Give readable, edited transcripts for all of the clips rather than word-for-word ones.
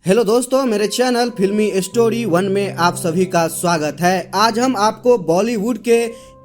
Hello दोस्तों, मेरे channel फिल्मी स्टोरी 1 में आप सभी का स्वागत है। आज हम आपको बॉलीवुड के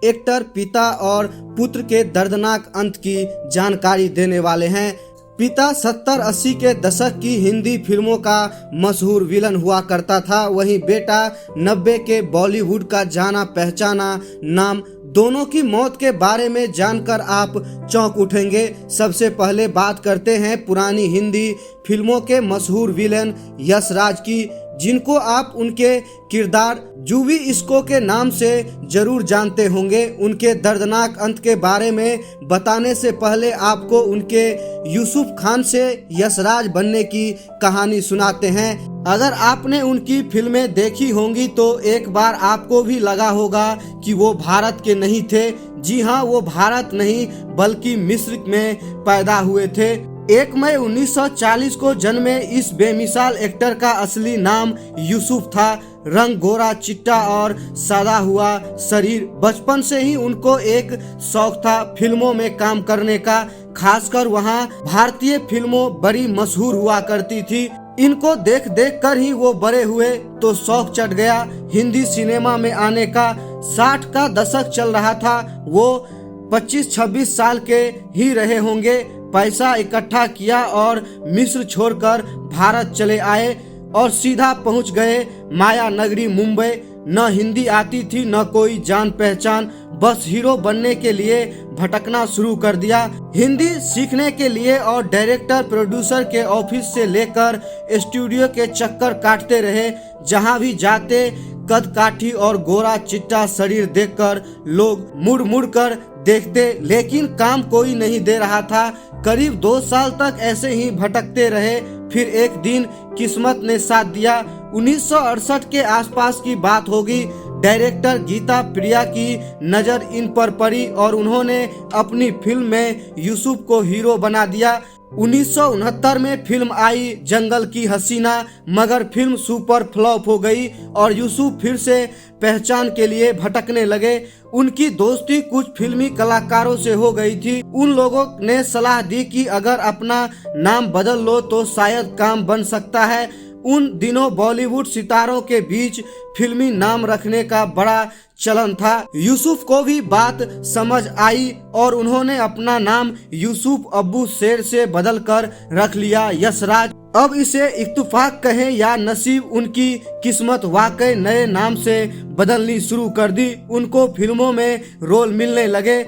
एक्टर पिता और पुत्र के दर्दनाक अंत की जानकारी देने वाले हैं। पिता 70-80 के दशक की हिंदी फिल्मों का मशहूर विलन हुआ करता था, वहीं बेटा 90 के बॉलीवुड का जाना पहचाना नाम। दोनों की मौत के बारे में जानकर आप चौंक उठेंगे। सबसे पहले बात करते हैं पुरानी हिंदी फिल्मों के मशहूर विलेन यश राज की, जिनको आप उनके किरदार जूबी इसको के नाम से जरूर जानते होंगे। उनके दर्दनाक अंत के बारे में बताने से पहले आपको उनके यूसुफ खान से यशराज बनने की कहानी सुनाते हैं। अगर आपने उनकी फिल्में देखी होंगी तो एक बार आपको भी लगा होगा कि वो भारत के नहीं थे। जी हाँ, वो भारत नहीं बल्कि मिस्र में पैदा हुए थे। 1 मई 1940 को जन्मे इस बेमिसाल एक्टर का असली नाम यूसुफ था। रंग गोरा चिट्टा और सादा हुआ शरीर। बचपन से ही उनको एक शौक था फिल्मों में काम करने का, खासकर वहाँ भारतीय फिल्मों बड़ी मशहूर हुआ करती थी। इनको देख देख कर ही वो बड़े हुए तो शौक चढ़ गया हिंदी सिनेमा में आने का। 60 का दशक चल रहा था, वो 25-26 साल के ही रहे होंगे। पैसा इकट्ठा किया और मिस्र छोड़कर भारत चले आए और सीधा पहुंच गए माया नगरी मुंबई। न हिंदी आती थी न कोई जान पहचान, बस हीरो बनने के लिए भटकना शुरू कर दिया। हिंदी सीखने के लिए और डायरेक्टर प्रोड्यूसर के ऑफिस से लेकर स्टूडियो के चक्कर काटते रहे। जहां भी जाते कद काठी और गोरा चिट्टा शरीर देखकर लोग मुड़ मुड़ कर देखते, लेकिन काम कोई नहीं दे रहा था। करीब 2 साल तक ऐसे ही भटकते रहे। फिर एक दिन किस्मत ने साथ दिया। 1968 के आसपास की बात होगी। डायरेक्टर गीता प्रिया की नज़र इन पर पड़ी और उन्होंने अपनी फिल्म में यूसुफ को हीरो बना दिया। 1969 में फिल्म आई जंगल की हसीना, मगर फिल्म सुपर फ्लॉप हो गई और यूसुफ फिर से पहचान के लिए भटकने लगे। उनकी दोस्ती कुछ फिल्मी कलाकारों से हो गई थी। उन लोगों ने सलाह दी कि अगर अपना नाम बदल लो तो शायद काम बन सकता है। उन दिनों बॉलीवुड सितारों के बीच फिल्मी नाम रखने का बड़ा चलन था। यूसुफ को भी बात समझ आई और उन्होंने अपना नाम यूसुफ अब्बू शेर से बदलकर रख लिया यशराज। अब इसे इत्तेफाक कहें या नसीब, उनकी किस्मत वाकई नए नाम से बदलनी शुरू कर दी। उनको फिल्मों में रोल मिलने लगे।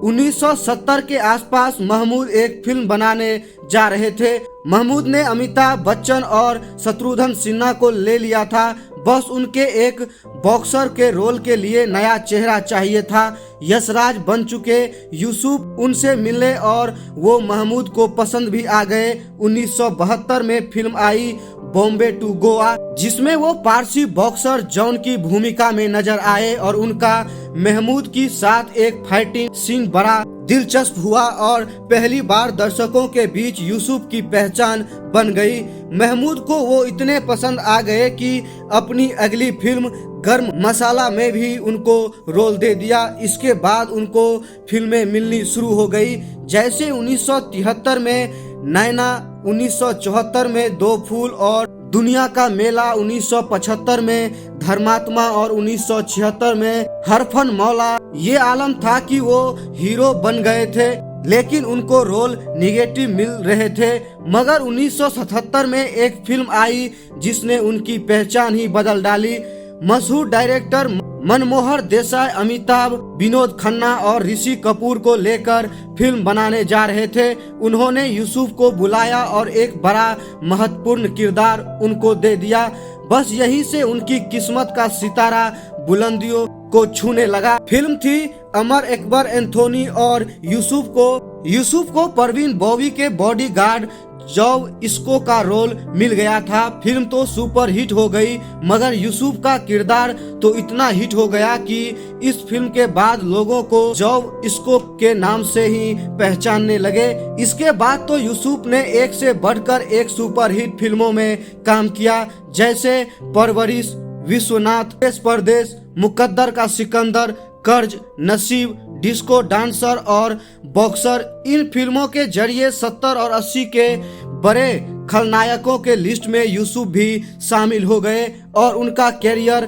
1970 के आसपास महमूद एक फिल्म बनाने जा रहे थे। महमूद ने अमिताभ बच्चन और शत्रुघ्न सिन्हा को ले लिया था। बस उनके एक बॉक्सर के रोल के लिए नया चेहरा चाहिए था। यशराज बन चुके यूसुफ उनसे मिले और वो महमूद को पसंद भी आ गए। 1972 में फिल्म आई बॉम्बे टू गोवा, जिसमें वो पारसी बॉक्सर जॉन की भूमिका में नजर आए और उनका महमूद की साथ एक फाइटिंग सीन बड़ा दिलचस्प हुआ और पहली बार दर्शकों के बीच यूसुफ की पहचान बन गई। महमूद को वो इतने पसंद आ गए कि अपनी अगली फिल्म गर्म मसाला में भी उनको रोल दे दिया। इसके बाद उनको फिल्में मिलनी शुरू हो गई, जैसे 1973 में नैना, 1974 में दो फूल और दुनिया का मेला, 1975 में धर्मात्मा और 1976 में हरफन मौला। ये आलम था कि वो हीरो बन गए थे, लेकिन उनको रोल निगेटिव मिल रहे थे। मगर 1977 में एक फिल्म आई जिसने उनकी पहचान ही बदल डाली। मशहूर डायरेक्टर मनमोहर देसाई अमिताभ, विनोद खन्ना और ऋषि कपूर को लेकर फिल्म बनाने जा रहे थे। उन्होंने यूसुफ को बुलाया और एक बड़ा महत्वपूर्ण किरदार उनको दे दिया। बस यहीं से उनकी किस्मत का सितारा बुलंदियों को छूने लगा। फिल्म थी अमर अकबर एंथोनी और यूसुफ को परवीन बॉबी के बॉडीगार्ड जॉब इसको का रोल मिल गया था। फिल्म तो सुपर हिट हो गई, मगर यूसुफ का किरदार तो इतना हिट हो गया कि इस फिल्म के बाद लोगों को जॉब इसको के नाम से ही पहचानने लगे। इसके बाद तो यूसुफ ने एक से बढ़कर एक सुपर हिट फिल्मों में काम किया, जैसे परवरिश, विश्वनाथ, परदेश, मुकद्दर का सिकंदर, कर्ज, नसीब, डिस्को डांसर और बॉक्सर। इन फिल्मों के जरिए 70 और 80 के बड़े खलनायकों के लिस्ट में यूसुफ भी शामिल हो गए और उनका कैरियर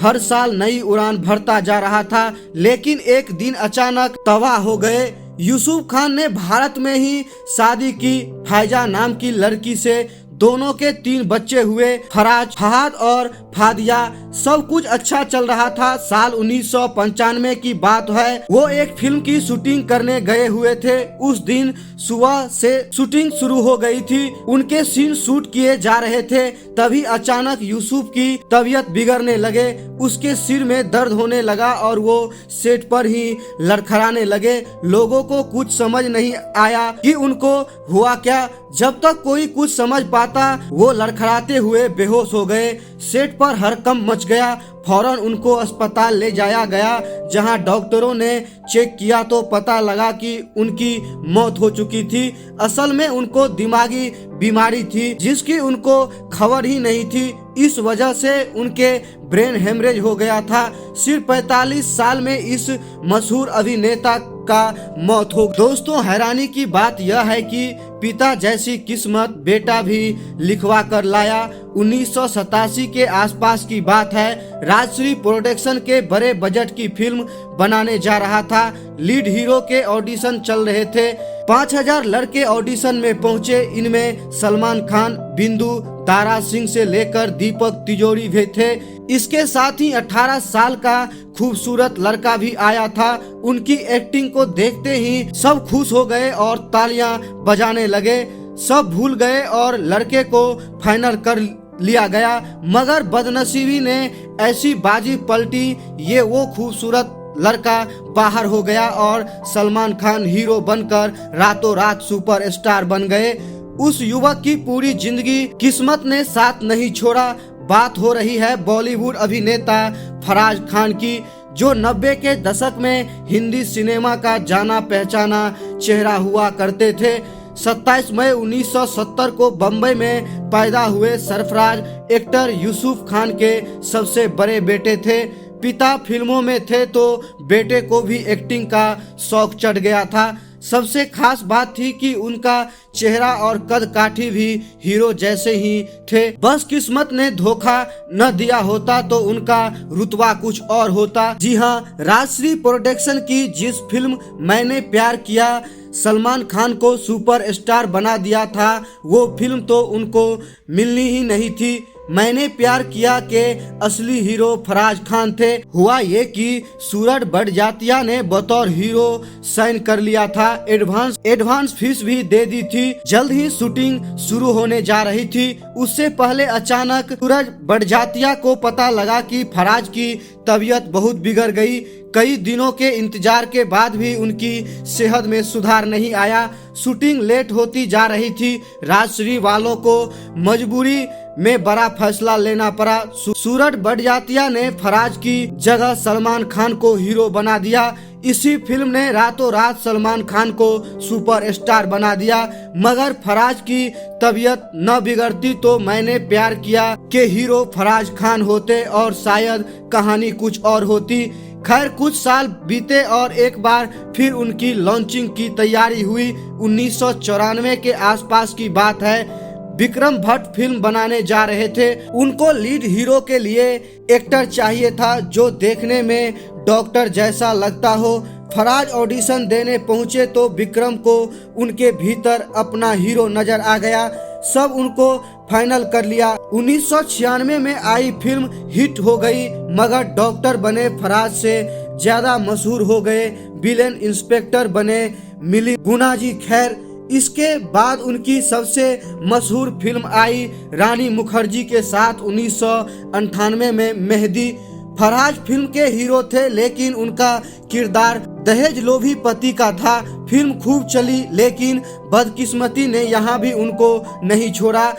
हर साल नई उड़ान भरता जा रहा था। लेकिन एक दिन अचानक तबाह हो गए। यूसुफ खान ने भारत में ही शादी की फायजा नाम की लड़की से। दोनों के 3 बच्चे हुए, फराज, फहाद और फादिया। सब कुछ अच्छा चल रहा था। साल 1995 की बात है। वो एक फिल्म की शूटिंग करने गए हुए थे। उस दिन सुबह से शूटिंग शुरू हो गई थी। उनके सीन शूट किए जा रहे थे। तभी अचानक यूसुफ की तबीयत बिगड़ने लगे। उसके सिर में दर्द होने लगा और वो सेट पर ही लड़खड़ाने लगे। लोगों को कुछ समझ नहीं आया कि उनको हुआ क्या। जब तक कोई कुछ समझ पाता वो लड़खड़ाते हुए बेहोश हो गए। सेट पर हड़कंप मच गया। फौरन उनको अस्पताल ले जाया गया, जहां डॉक्टरों ने चेक किया तो पता लगा कि उनकी मौत हो चुकी थी। असल में उनको दिमागी बीमारी थी जिसकी उनको खबर ही नहीं थी। इस वजह से उनके ब्रेन हेमरेज हो गया था। सिर्फ 45 साल में इस मशहूर अभिनेता का मौत हो। दोस्तों, हैरानी की बात यह है कि पिता जैसी किस्मत बेटा भी लिखवा कर लाया। 1987 के आसपास की बात है। राजश्री प्रोडक्शन के बड़े बजट की फिल्म बनाने जा रहा था। लीड हीरो के ऑडिशन चल रहे थे। 5000 लड़के ऑडिशन में पहुंचे। इनमें सलमान खान, बिंदु, दारा सिंह से लेकर दीपक तिजोरी भी थे। इसके साथ ही 18 साल का खूबसूरत लड़का भी आया था। उनकी एक्टिंग को देखते ही सब खुश हो गए और तालियां बजाने लगे। सब भूल गए और लड़के को फाइनल कर लिया गया। मगर बदनसीबी ने ऐसी बाजी पलटी, ये वो खूबसूरत लड़का बाहर हो गया और सलमान खान हीरो बनकर रातों रात सुपरस्टार बन गए। उस युवक की पूरी जिंदगी किस्मत ने साथ नहीं छोड़ा। बात हो रही है बॉलीवुड अभिनेता फराज खान की, जो 90 के दशक में हिंदी सिनेमा का जाना पहचाना चेहरा हुआ करते थे। 27 मई 1970 को बम्बई में पैदा हुए सरफराज एक्टर यूसुफ खान के सबसे बड़े बेटे थे। पिता फिल्मों में थे तो बेटे को भी एक्टिंग का शौक चढ़ गया था। सबसे खास बात थी कि उनका चेहरा और कद काठी भी हीरो जैसे ही थे। बस किस्मत ने धोखा न दिया होता तो उनका रुतबा कुछ और होता। जी हाँ, राजश्री प्रोडक्शन की जिस फिल्म मैंने प्यार किया सलमान खान को सुपरस्टार बना दिया था, वो फिल्म तो उनको मिलनी ही नहीं थी। मैंने प्यार किया के असली हीरो फराज खान थे। हुआ ये कि सूरज बड़जात्या ने बतौर हीरो साइन कर लिया था। एडवांस फीस भी दे दी थी। जल्द ही शूटिंग शुरू होने जा रही थी। उससे पहले अचानक सूरज बड़जात्या को पता लगा कि फराज की तबीयत बहुत बिगड़ गई। कई दिनों के इंतजार के बाद भी उनकी सेहत में सुधार नहीं आया। शूटिंग लेट होती जा रही थी। राजश्री वालों को मजबूरी में बड़ा फैसला लेना पड़ा। सूरज बड़जात्या ने फराज की जगह सलमान खान को हीरो बना दिया। इसी फिल्म ने रातों रात सलमान खान को सुपरस्टार बना दिया। मगर फराज की तबीयत न बिगड़ती तो मैंने प्यार किया के हीरो फराज खान होते और शायद कहानी कुछ और होती। खैर, कुछ साल बीते और एक बार फिर उनकी लॉन्चिंग की तैयारी हुई। 1994 के आसपास की बात है। विक्रम भट्ट फिल्म बनाने जा रहे थे। उनको लीड हीरो के लिए एक्टर चाहिए था जो देखने में डॉक्टर जैसा लगता हो। फराज ऑडिशन देने पहुंचे तो विक्रम को उनके भीतर अपना हीरो नजर आ गया। सब उनको फाइनल कर लिया। 1996 में आई फिल्म हिट हो गई, मगर डॉक्टर बने फराज से ज्यादा मशहूर हो गए। विलेन इंस्पेक्टर बने मिली गुनाजी खैर। इसके बाद उनकी सबसे मशहूर फिल्म आई रानी मुखर्जी के साथ 1998 में मेहदी। फराज फिल्म के हीरो थे, लेकिन उनका किरदार दहेज लोभी पति का था। फिल्म खूब चली, लेकिन बदकिस्मती ने यहाँ भी उनको नहीं छोड़ा।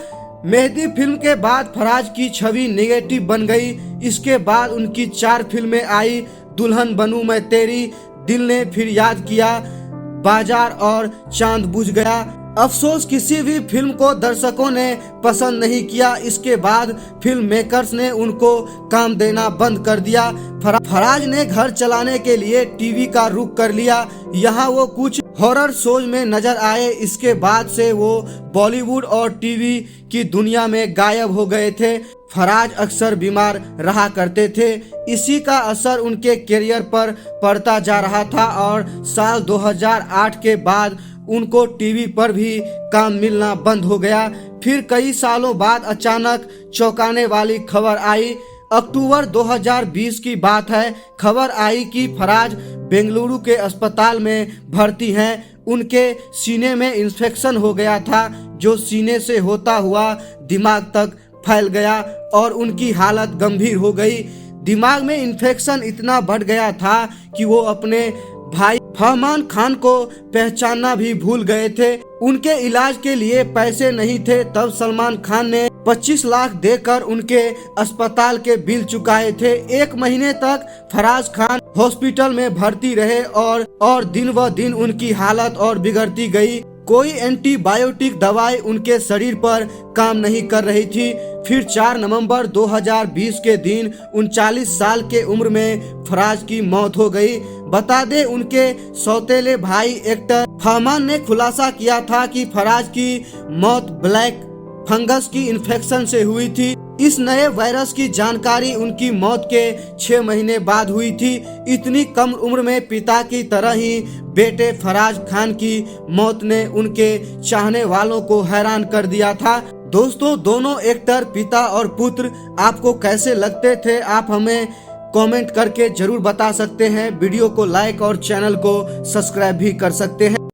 मेहदी फिल्म के बाद फराज की छवि नेगेटिव बन गई। इसके बाद उनकी 4 फिल्में आई, दुल्हन बनूं मैं तेरी, दिल ने फिर याद किया, बाजार और चांद बुझ गया। अफसोस किसी भी फिल्म को दर्शकों ने पसंद नहीं किया। इसके बाद फिल्म मेकर्स ने उनको काम देना बंद कर दिया। फराज ने घर चलाने के लिए टीवी का रुख कर लिया। यहाँ वो कुछ हॉरर शोज में नजर आए। इसके बाद से वो बॉलीवुड और टीवी की दुनिया में गायब हो गए थे। फराज अक्सर बीमार रहा करते थे। इसी का असर उनके करियर पर पड़ता जा रहा था और साल 2008 के बाद उनको टीवी पर भी काम मिलना बंद हो गया। फिर कई सालों बाद अचानक चौंकाने वाली खबर आई। अक्टूबर 2020 की बात है। खबर आई कि फराज बेंगलुरु के अस्पताल में भर्ती हैं। उनके सीने में इन्फेक्शन हो गया था जो सीने से होता हुआ दिमाग तक फैल गया और उनकी हालत गंभीर हो गई। दिमाग में इन्फेक्शन इतना बढ़ गया था कि वो अपने भाई फरमान खान को पहचानना भी भूल गए थे। उनके इलाज के लिए पैसे नहीं थे। तब सलमान खान ने 25 लाख देकर उनके अस्पताल के बिल चुकाए थे। 1 महीने तक फराज खान हॉस्पिटल में भर्ती रहे और दिन व दिन उनकी हालत और बिगड़ती गई। कोई एंटीबायोटिक दवाई उनके शरीर पर काम नहीं कर रही थी। फिर 4 नवंबर 2020 के दिन 39 साल के उम्र में फराज की मौत हो गई। बता दें, उनके सौतेले भाई एक्टर फरमान ने खुलासा किया था कि फराज की मौत ब्लैक फंगस की इन्फेक्शन से हुई थी। इस नए वायरस की जानकारी उनकी मौत के 6 महीने बाद हुई थी। इतनी कम उम्र में पिता की तरह ही बेटे फराज खान की मौत ने उनके चाहने वालों को हैरान कर दिया था। दोस्तों, दोनों एक्टर पिता और पुत्र आपको कैसे लगते थे? आप हमें कमेंट करके जरूर बता सकते हैं। वीडियो को लाइक और चैनल को सब्सक्राइब भी कर सकते हैं।